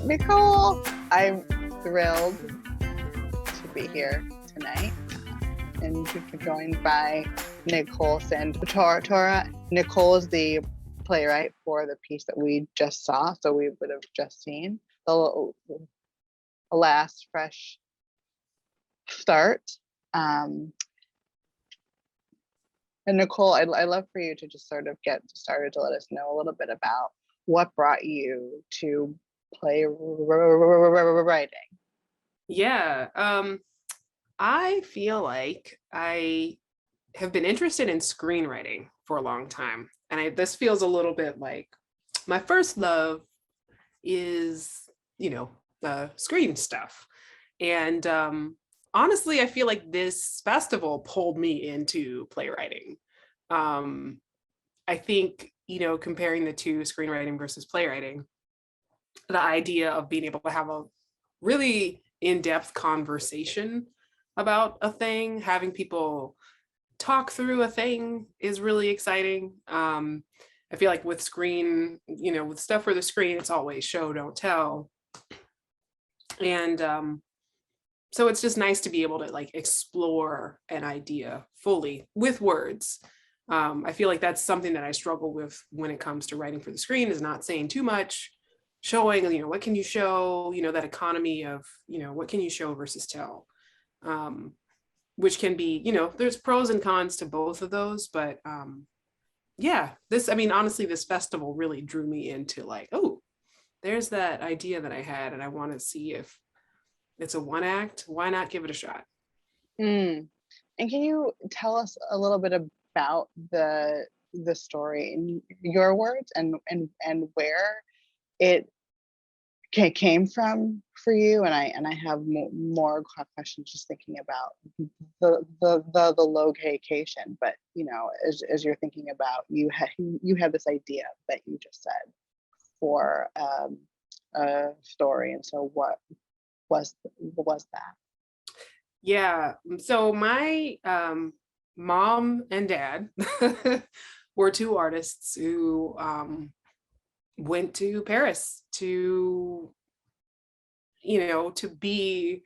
Nicole, I'm thrilled to be here tonight and to be joined by Nicole Santora. Nicole is the playwright for the piece that we just saw, so we would have just seen the last fresh start. And Nicole, I'd love for you to just sort of get started to let us know a little bit about what brought you to playwriting. Yeah, I feel like I have been interested in screenwriting for a long time. And this feels a little bit like my first love is, screen stuff. And honestly, I feel like this festival pulled me into playwriting. I think, comparing the two, screenwriting versus playwriting, the idea of being able to have a really in-depth conversation about a thing, having people talk through a thing is really exciting. I feel like with screen, with stuff for the screen, it's always show, don't tell. And so it's just nice to be able to like explore an idea fully with words. I feel like that's something that I struggle with when it comes to writing for the screen, is not saying too much, showing, what can you show, that economy of, what can you show versus tell, which can be, there's pros and cons to both of those. But honestly, this festival really drew me into like, oh, there's that idea that I had, and I want to see if it's a one act. Why not give it a shot? And can you tell us a little bit about the story in your words and where it came from for you? And I have more questions just thinking about the location, but as you're thinking about, you had this idea that you just said for a story, and so what was that? Yeah, so my mom and dad were two artists who went to Paris to be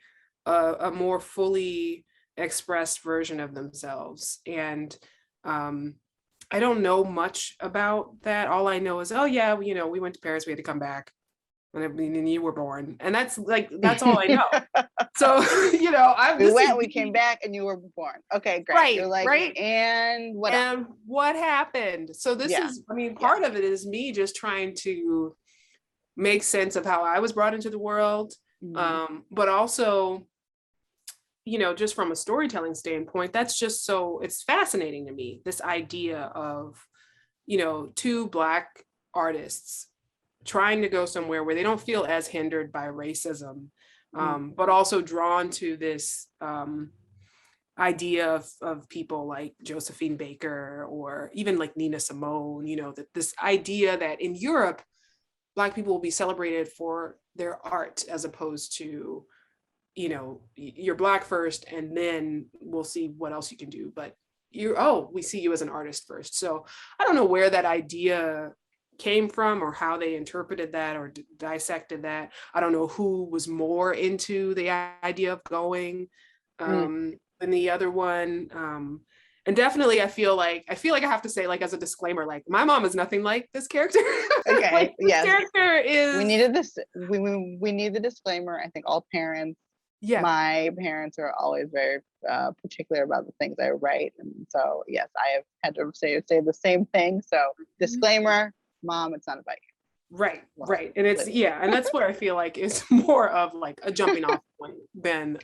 a more fully expressed version of themselves. And I don't know much about that. All I know is, oh yeah, we went to Paris, we had to come back, and you were born, and that's all I know. So we came back, and you were born. Okay, great. Right, You're like, right. And what happened? So this is, part of it is me just trying to make sense of how I was brought into the world. But also, just from a storytelling standpoint, that's just so, it's fascinating to me, this idea of, two Black artists trying to go somewhere where they don't feel as hindered by racism, but also drawn to this idea of people like Josephine Baker, or even like Nina Simone, that this idea that in Europe, Black people will be celebrated for their art, as opposed to, you're Black first and then we'll see what else you can do. But we see you as an artist first. So I don't know where that idea came from, or how they interpreted that or dissected that. I don't know who was more into the idea of going than the other one. And definitely, I feel like I have to say, like, as a disclaimer, like, my mom is nothing like this character. Okay, like, yes. Character is. We needed this. We need the disclaimer. I think all parents. Yeah. My parents are always very particular about the things I write, and so yes, I have had to say the same thing. So disclaimer, Mom, it's not about you. Right, right, and it's and that's where I feel like it's more of like a jumping off point than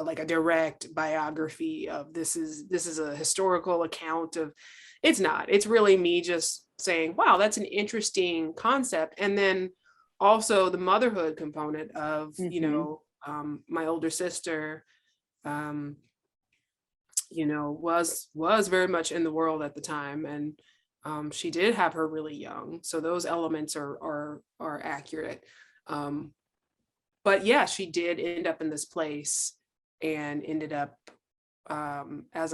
like a direct biography of this is a historical account of. It's not. It's really me just saying, wow, that's an interesting concept, and then also the motherhood component of my older sister, was very much in the world at the time, and she did have her really young, so those elements are accurate. But yeah, she did end up in this place and ended up as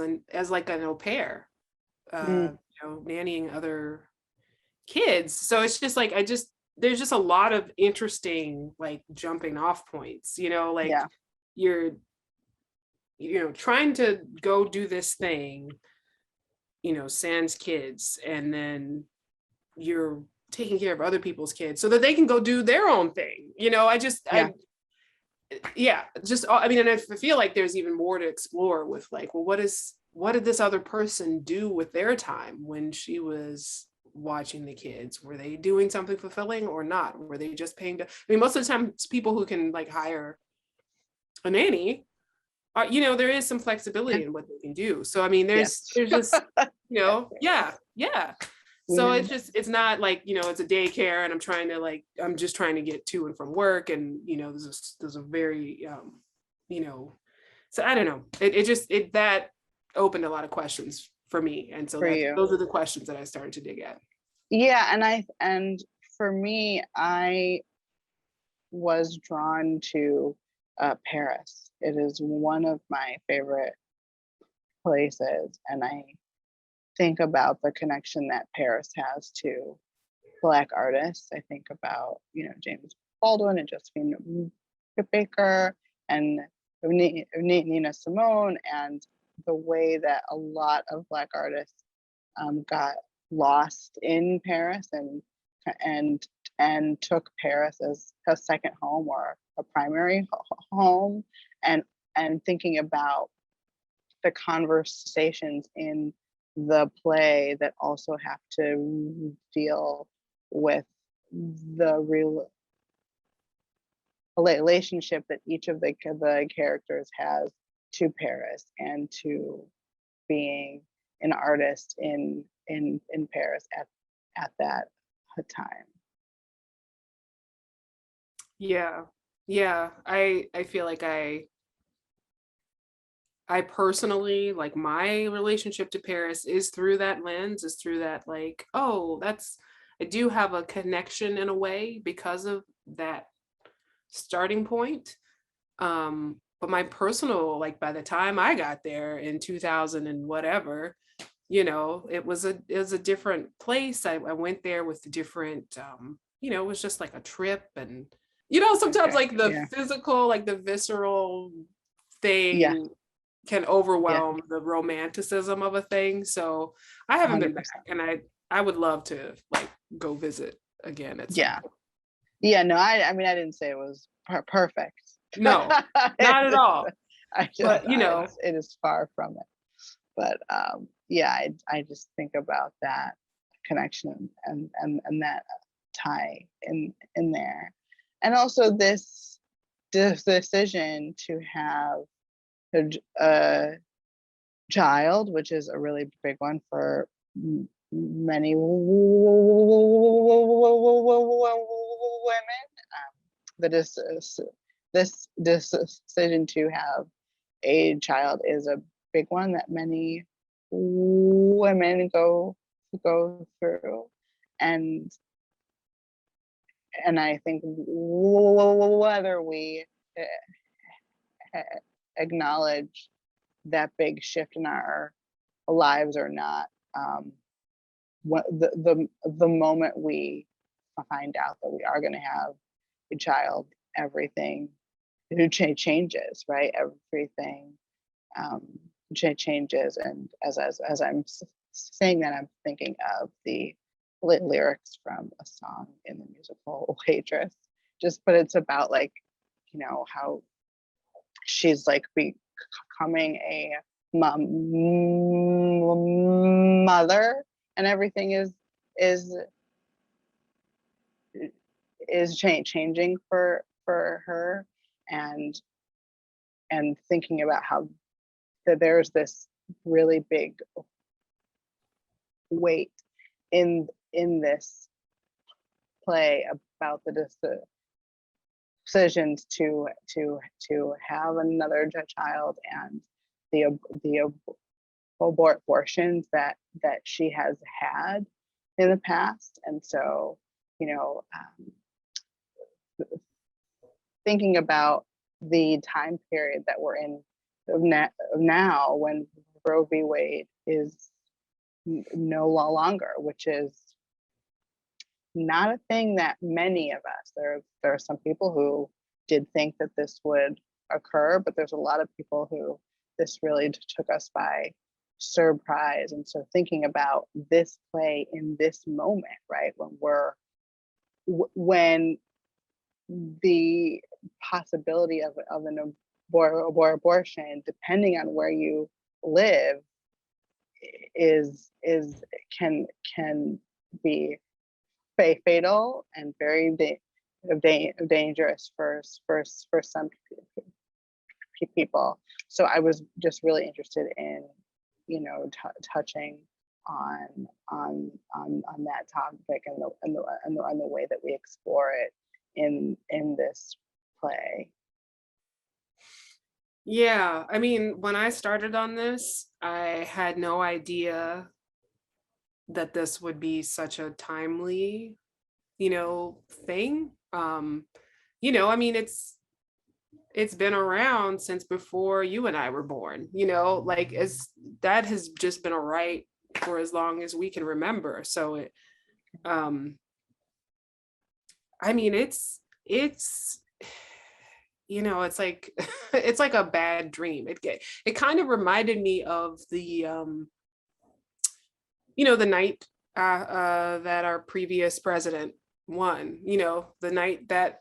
like an au pair, nannying other kids. So it's just like, there's just a lot of interesting like jumping off points, you know, like Yeah. you're, trying to go do this thing, sans kids, and then you're taking care of other people's kids so that they can go do their own thing. Yeah. Yeah, just, I mean, and I feel like there's even more to explore with like, well, what did this other person do with their time when she was watching the kids? Were they doing something fulfilling or not? Were they just paying to, I mean, most of the time it's people who can like hire a nanny, there is some Yeah. flexibility in what they can do. So I mean, there's Yes. there's just, yeah, yeah. So it's not like, it's a daycare and I'm just trying to get to and from work, and there's a very so I don't know. That opened a lot of questions for me. And so For you. those are the questions that I started to dig at. Yeah, and for me, I was drawn to Paris. It is one of my favorite places, and I think about the connection that Paris has to Black artists. I think about, James Baldwin and Josephine Baker and Nina Simone, and the way that a lot of Black artists got lost in Paris and and took Paris as a second home or a primary home, and thinking about the conversations in the play that also have to deal with the real relationship that each of the characters has to Paris and to being an artist in Paris at that time. Yeah. Yeah. I feel like I personally, like, my relationship to Paris is through that lens, is through that, like, oh, I do have a connection in a way because of that starting point. But my personal, like, by the time I got there in 2000 and whatever, it was a different place. I went there with different, it was just like a trip. And, sometimes Okay. like the Yeah. physical, like the visceral Yeah. thing can Yeah. overwhelm the romanticism of a thing. So I haven't been back, 100%. and I would love to like go visit again at some Yeah. point. Yeah. No, I mean, I didn't say it was perfect. No, not at all. But It is far from it. But yeah, I just think about that connection and that tie in there, and also this decision to have a child, which is a really big one for many women. The this decision to have a child is a big one that many women go through, and I think whether we acknowledge that big shift in our lives or not, what the moment we find out that we are going to have a child, everything changes, right? Everything changes, and as I'm saying that, I'm thinking of the lyrics from a song in the musical Waitress. But it's about like, how she's like becoming a mother, and everything is changing for her, and thinking about how that there's this really big weight in this play about the decisions to have another child, and the abortions that she has had in the past. And so, thinking about the time period that we're in now, when Roe v. Wade is no longer, which is not a thing that many of us, there are some people who did think that this would occur, but there's a lot of people who this really took us by surprise. And so thinking about this play in this moment, right, when the possibility of an abortion, depending on where you live, is can be fatal and very dangerous for some people. So I was just really interested in, touching on that topic and the way that we explore it in this play. Yeah, I mean, when I started on this, I had no idea that this would be such a timely, thing. I mean, it's been around since before you and I were born, like as that has just been a right for as long as we can remember. So I mean, it's it's like it's like a bad dream. It kind of reminded me of the night that our previous president won, the night that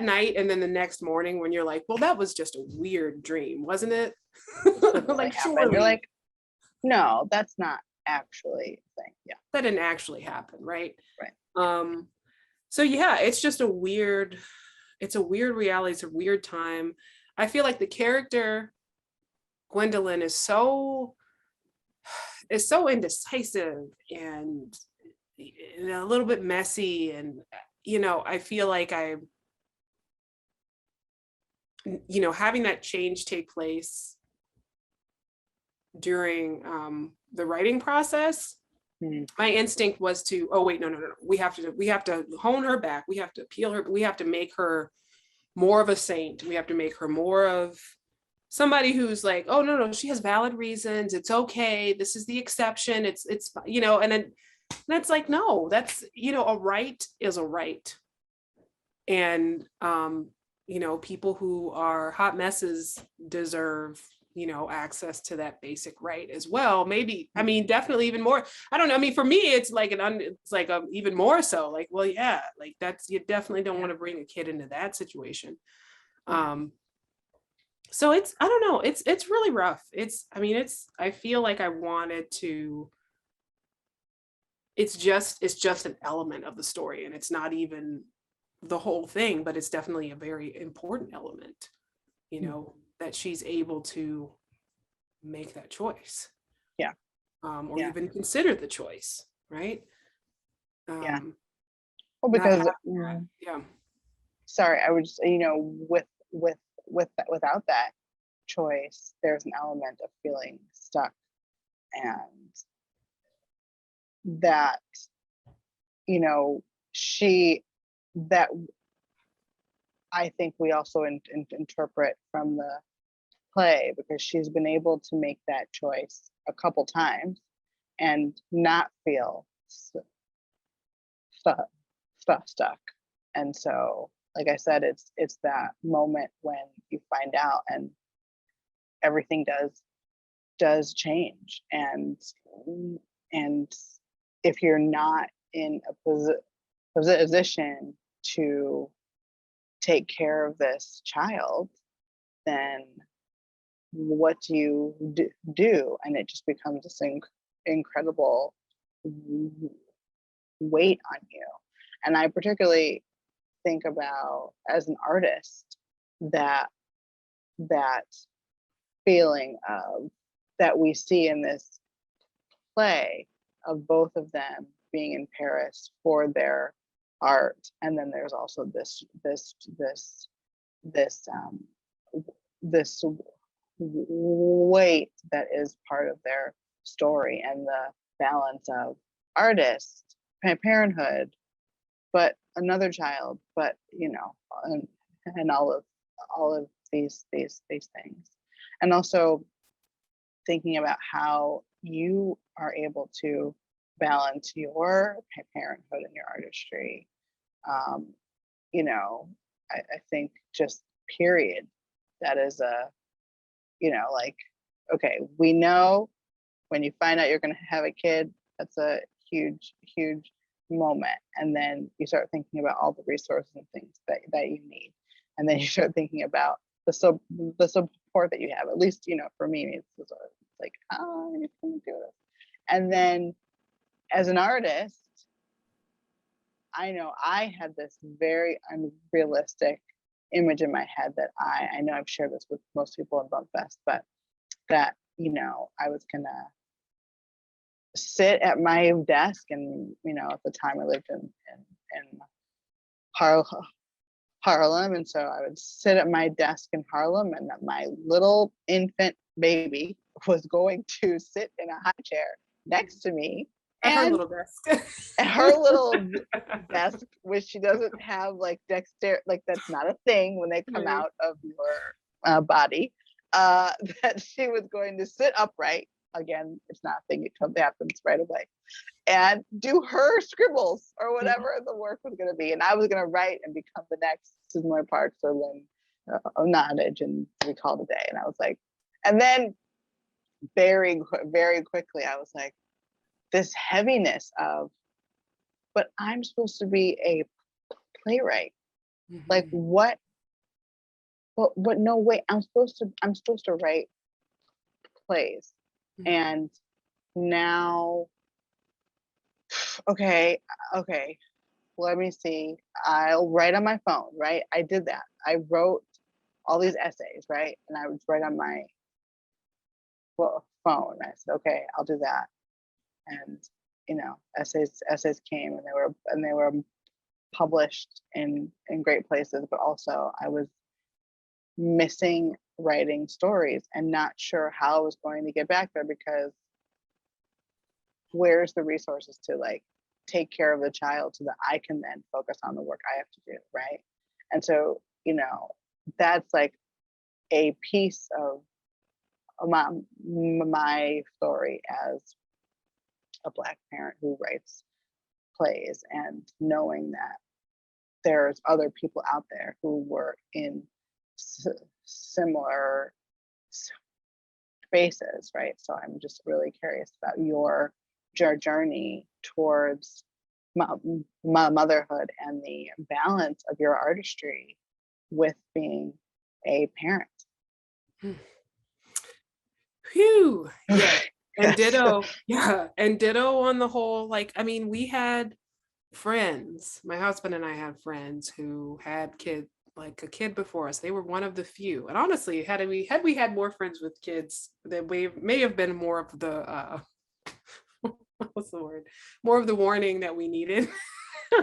night, and then the next morning when you're like, well, that was just a weird dream, wasn't it? Like, Happened. You're surely like, no, that's not actually a thing. Yeah. that didn't actually happen, right? Right. So yeah, it's a weird reality. It's a weird time. I feel like the character Gwendolyn is so indecisive and a little bit messy, and I feel like having that change take place during the writing process. My instinct was to, oh wait, no, we have to hone her back, we have to peel her, we have to make her more of a saint, we have to make her more of somebody who's like, oh no, she has valid reasons, it's okay, this is the exception, it's and then that's like, no, that's a right is a right. And people who are hot messes deserve access to that basic right as well. Maybe, I mean, definitely even more. I don't know, I mean, for me it's like even more so, like, well, yeah, like that's, you definitely don't want to bring a kid into that situation. So it's, I don't know, it's really rough. I feel like I wanted to, it's just an element of the story, and it's not even the whole thing, but it's definitely a very important element, that she's able to make that choice. Yeah. Or even consider the choice, right? Yeah. Well, because yeah. Sorry, I would just, without that choice, there's an element of feeling stuck, and that that I think we also interpret from the play, because she's been able to make that choice a couple times and not feel stuck. And so, like I said, it's that moment when you find out and everything does change, and if you're not in a position to take care of this child, then what do you do? And it just becomes this incredible weight on you. And I particularly think about, as an artist, that feeling of that we see in this play, of both of them being in Paris for their art, and then there's also this weight that is part of their story, and the balance of artist, parenthood, but another child, but and all of these things. And also thinking about how you are able to balance your parenthood and your artistry. You know, I think just period, that is a, you know, like, okay, we know when you find out you're going to have a kid, that's a huge, huge moment. And then you start thinking about all the resources and things that you need. And then you start thinking about the support that you have. At least, you know, for me, it's like, oh, you can do this. And then as an artist, I know I had this very unrealistic image in my head that I know I've shared this with most people in BMPFest, but that, you know, I was gonna sit at my desk, and, you know, at the time I lived in Harlem, and so I would sit at my desk in Harlem, and that my little infant baby was going to sit in a high chair next to me, At her and little desk. at her little desk, which she doesn't have like like that's not a thing when they come out of your body, that she was going to sit upright. Again, it's not a thing, it happens right away, and do her scribbles or whatever the work was going to be. And I was going to write and become the next Sismoy Parks or Lynn Nottage, and we called it a day. And I was like, and then very, very quickly, I was like, this heaviness of, but I'm supposed to be a playwright. Like what? But no way. I'm supposed to write plays. And now, okay, let me see. I'll write on my phone, right? I did that. I wrote all these essays, right? And I would write on my phone. I said, okay, I'll do that. And, you know, essays came, and they were published in great places, but also I was missing writing stories and not sure how I was going to get back there, because where's the resources to like take care of the child so that I can then focus on the work I have to do, right? And so, you know, that's like a piece of my story as a Black parent who writes plays, and knowing that there's other people out there who were in similar spaces, right? So I'm just really curious about your journey towards motherhood and the balance of your artistry with being a parent. Phew. Yeah. And ditto. Yeah. And ditto on the whole, like, I mean, we had friends, my husband and I had friends who had kids, like a kid before us. They were one of the few. And honestly, had we had more friends with kids, that we may have been more of the what's the word? More of the warning that we needed.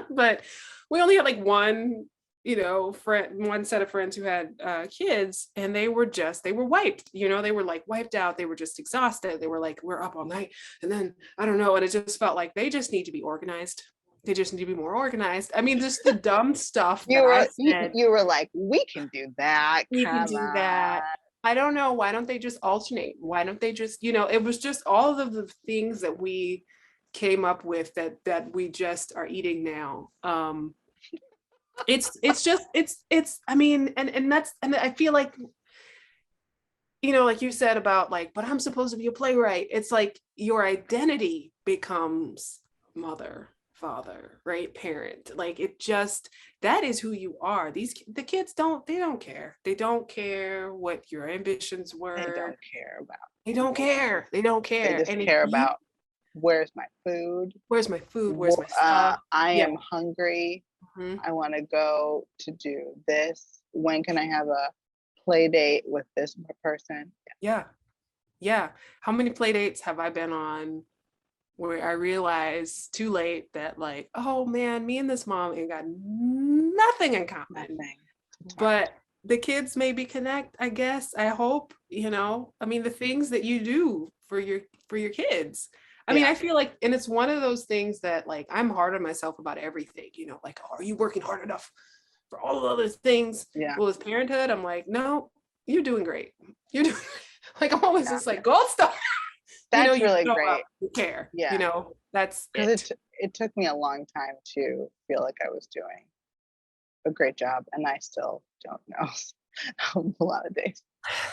But we only had like one, you know, one set of friends who had kids, and they were wiped, you know, they were like wiped out. They were just exhausted. They were like, we're up all night. And then I don't know. And it just felt like they just need to be organized. They just need to be more organized. I mean, just the dumb stuff you were like, we can do that. We can do that. I don't know. Why don't they just alternate? Why don't they just, you know, it was just all of the things that we came up with that we just are eating now. It's I mean, and I feel like, you know, like you said about like, but I'm supposed to be a playwright. It's like your identity becomes mother, father, right? Parent. Like it just, that is who you are. The kids don't care. They don't care what your ambitions were. They don't care about. They don't care. They just care about, where's my food? Where's my food? Where's my stuff? I am hungry. I want to go to do this. When can I have a play date with this person? Yeah. How many play dates have I been on where I realized too late that like, oh man, me and this mom ain't got nothing in common. Nothing. But the kids maybe connect, I guess. I hope, you know, I mean, the things that you do for your kids. I mean, I feel like, and it's one of those things that like, I'm hard on myself about everything, you know, like, oh, are you working hard enough for all of those things? Yeah. Well, as parenthood, I'm like, no, you're doing great. You're doing like, I'm always just like, gold star. That's you really show great. up, you care, Yeah, that's because it. it took me a long time to feel like I was doing a great job, and I still don't know a lot of days.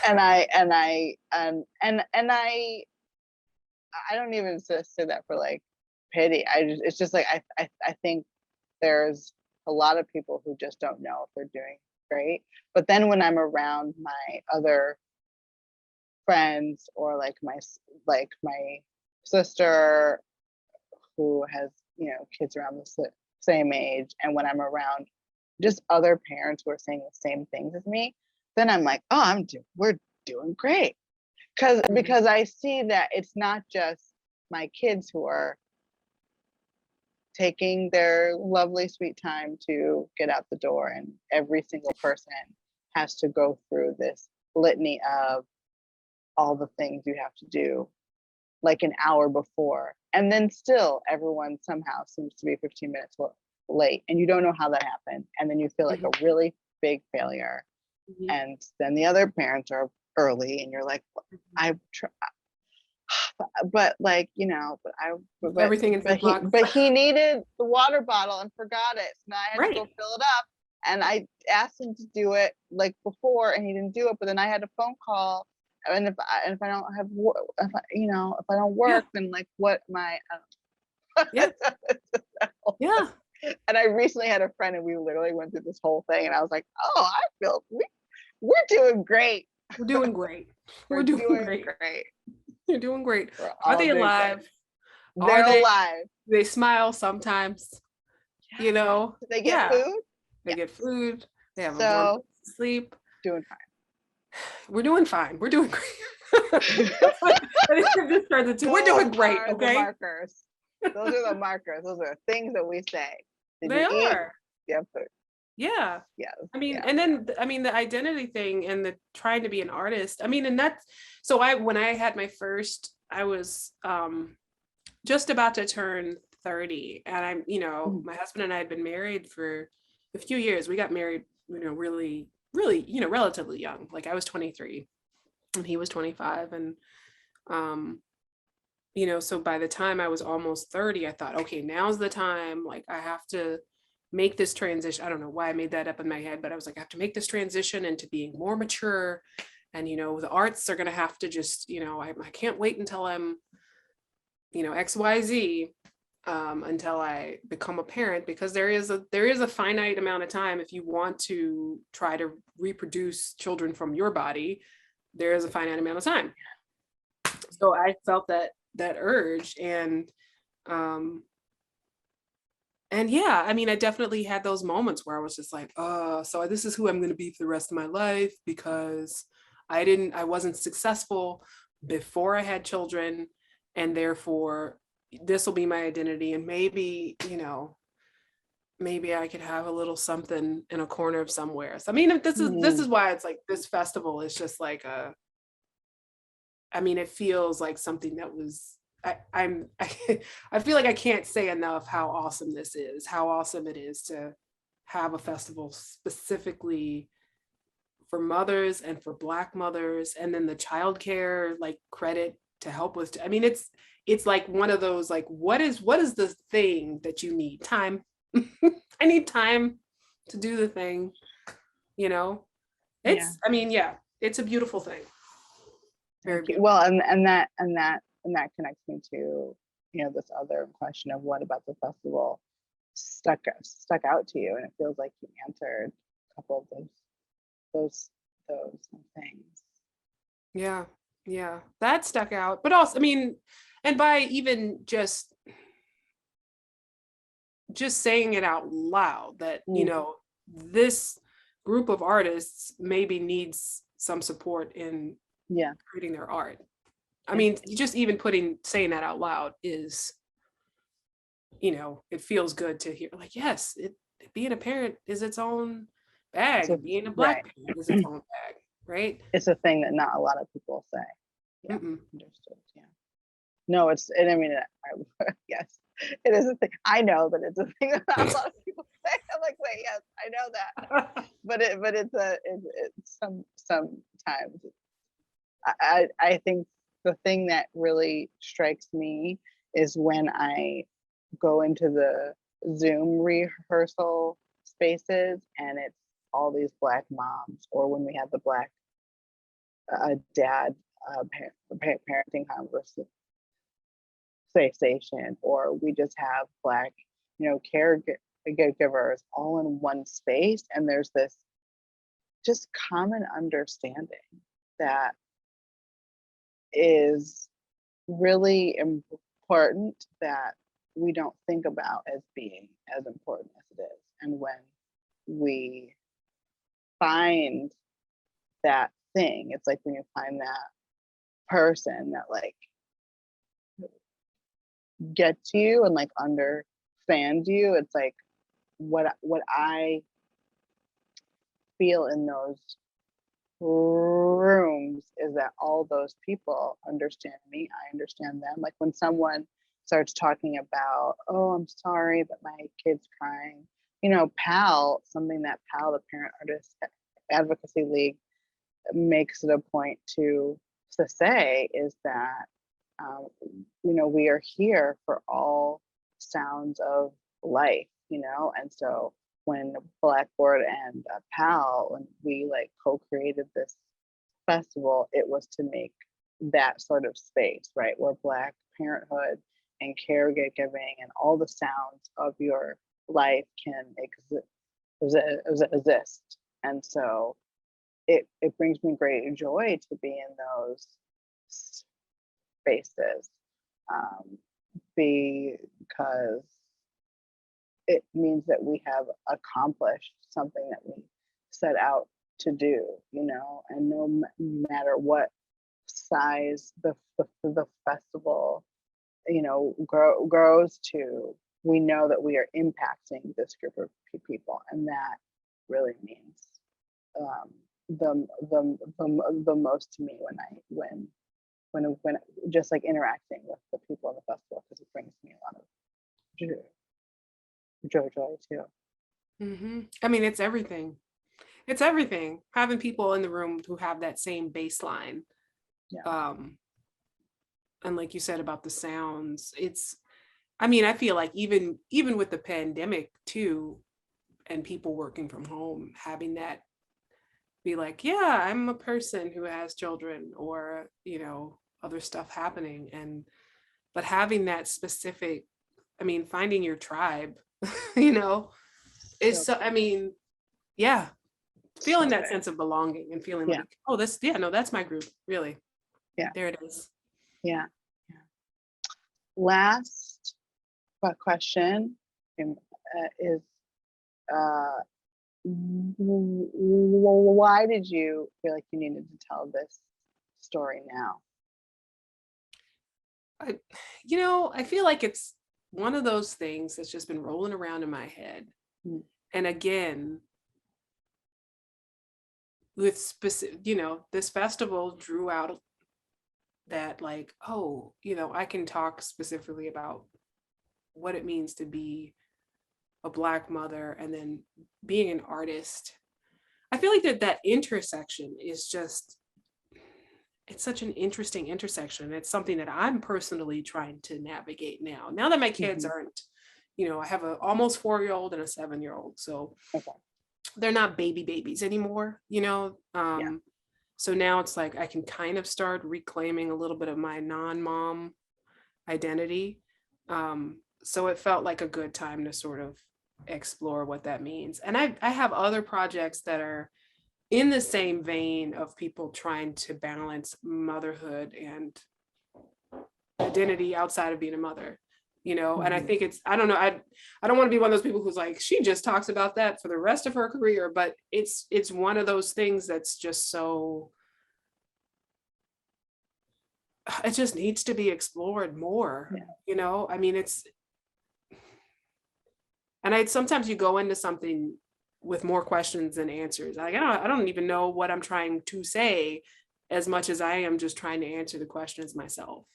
And I don't even say that for like pity. It's just like I think there's a lot of people who just don't know if they're doing great. But then when I'm around my other friends, or like my sister who has kids around the same age, and when I'm around just other parents who are saying the same things as me, then I'm like, oh, we're doing great. Because I see that it's not just my kids who are taking their lovely sweet time to get out the door, and every single person has to go through this litany of all the things you have to do like an hour before, and then still everyone somehow seems to be 15 minutes late, and you don't know how that happened, and then you feel like a really big failure. And then the other parents are early, and you're like, I try, but like Everything in but he needed the water bottle and forgot it, so now I had to go right. fill it up, and I asked him to do it like before, and he didn't do it, but then I had a phone call, and if I don't have if I don't Yeah, work, then like what am I? yeah, yeah, And I recently had a friend, and we literally went through this whole thing, and I was like, oh, I feel we're doing great. we're doing great. We're We're doing doing great. great. You're doing great. We're Are all they doing great. alive? Are They're they? alive. They smile sometimes, Yeah. They get Yeah, food. they get food, they have a warm So sleep. doing We're doing fine. We're doing great. fine. That's what this turns into. We're doing great, Those are the okay? markers. Those are the markers. Those are the things that we say. Did They you eat? are. You have food. Yeah. Yes. I mean, Yeah. and then the identity thing and the trying to be an artist. I mean, and that's so when I had my first, I was just about to turn 30, and I'm, my husband and I had been married for a few years. We got married, really, really, relatively young. Like I was 23 and he was 25, and so by the time I was almost 30, I thought, okay, now's the time. Like I have to make this transition. I don't know why I made that up in my head, but I was like, I have to make this transition into being more mature. And, the arts are going to have to just, I can't wait until I'm, XYZ, until I become a parent, because there is a finite amount of time. If you want to try to reproduce children from your body, there is a finite amount of time. So I felt that urge, and yeah, I mean, I definitely had those moments where I was just like, so this is who I'm going to be for the rest of my life, because I wasn't successful before I had children, and therefore this will be my identity. And maybe, maybe I could have a little something in a corner of somewhere. So I mean, this is why it's like this festival is just like I mean, it feels like something that was I feel like I can't say enough how awesome this is, how awesome it is to have a festival specifically for mothers and for Black mothers, and then the childcare like credit to help with. I mean, it's like one of those like, what is the thing that you need? Time. I need time to do the thing. I mean, yeah, it's a beautiful thing. Very beautiful. Well, and that connects me to this other question of what about the festival stuck out to you, and it feels like you answered a couple of those things. Yeah, that stuck out. But also, I mean, and by even just saying it out loud that this group of artists maybe needs some support in creating their art. I mean, just even saying that out loud is, it feels good to hear. Like, yes, being a parent is its own bag. Being a Black parent is its own bag, right? It's a thing that not a lot of people say. Yeah, understood. Yeah. No, and I mean, yes, it is a thing. I know that it's a thing that not a lot of people say. I'm like, wait, yes, I know that. but it's sometimes I think the thing that really strikes me is when I go into the Zoom rehearsal spaces and it's all these Black moms, or when we have the Black dad parenting conversation, or we just have Black, caregivers all in one space, and there's this just common understanding that is really important that we don't think about as being as important as it is. And when we find that thing, it's like when you find that person that like gets you and like understands you, it's like what I feel in those rooms is that all those people understand me, I understand them. Like when someone starts talking about, oh, I'm sorry that my kid's crying, PAL, something that PAL, the Parent Artist Advocacy League, makes it a point to say is that we are here for all sounds of life, and so when Blackboard and PAL, when we like co-created this festival, it was to make that sort of space, right, where Black parenthood and caregiving and all the sounds of your life can exist. And so it brings me great joy to be in those spaces, because it means that we have accomplished something that we set out to do, and no matter what size the festival, grows to, we know that we are impacting this group of people, and that really means the most to me when just like interacting with the people in the festival, because it brings me a lot of joy too. Mm-hmm. I mean, it's everything. It's everything. Having people in the room who have that same baseline. Yeah. And like you said about the sounds, I feel like even with the pandemic too, and people working from home, having that be like, yeah, I'm a person who has children, or, other stuff happening. But having that specific, finding your tribe, is so, yeah, feeling that sense of belonging and feeling like, oh, that's my group, really. Yeah. There it is. Yeah. Last question is, why did you feel like you needed to tell this story now? I feel like it's one of those things that's just been rolling around in my head. Mm. And again, with specific, this festival drew out that like, oh, I can talk specifically about what it means to be a Black mother and then being an artist. I feel like that intersection is just, it's such an interesting intersection. It's something that I'm personally trying to navigate now that my kids aren't, I have an almost 4-year-old and a 7-year-old. So they're not babies anymore, So now it's like I can kind of start reclaiming a little bit of my non-mom identity. So it felt like a good time to sort of explore what that means. And I have other projects that are in the same vein of people trying to balance motherhood and identity outside of being a mother, and I think I don't know, I don't want to be one of those people who's like, she just talks about that for the rest of her career, but it's one of those things that's just so, it just needs to be explored more, it's, and sometimes you go into something with more questions than answers. Like, I don't even know what I'm trying to say as much as I am just trying to answer the questions myself,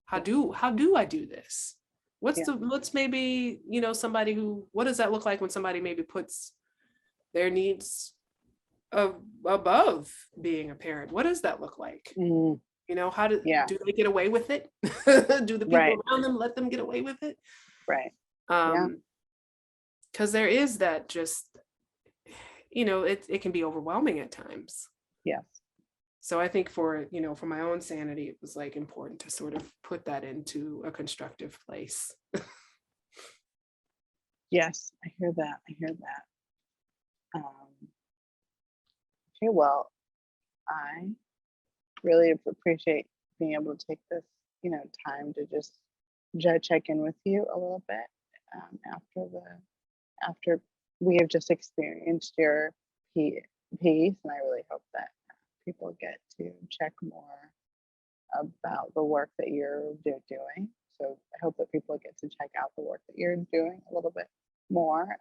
How do I do this? What's maybe, somebody who, what does that look like when somebody maybe puts their needs above being a parent? What does that look like? You know, how do Yeah. they get away with it? Do the people Right. around them let them get away with it? Right. Yeah. Because there is that just, you know, it can be overwhelming at times. Yes. So I think for, you know, for my own sanity, it was like important to sort of put that into a constructive place. Yes. I hear that. I hear that. Okay. Well, I really appreciate being able to take this, time to just check in with you a little bit after we have just experienced your piece, and I really hope that people get to check more about the work that you're doing. So I hope that people get to check out the work that you're doing a little bit more.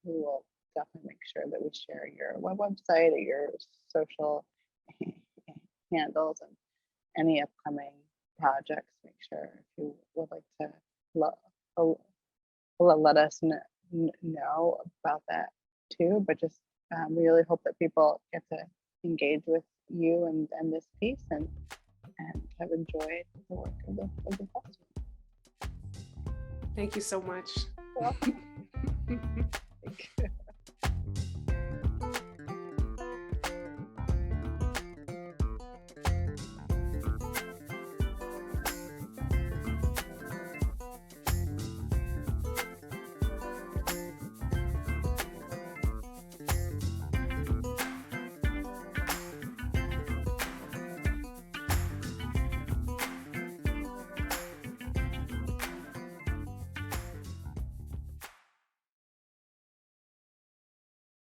We will definitely make sure that we share your website or your social handles and any upcoming projects. Make sure if you would like to let us know about that too. But just we really hope that people get to engage with you and this piece and have enjoyed the work of the festival. Thank you so much. You're welcome.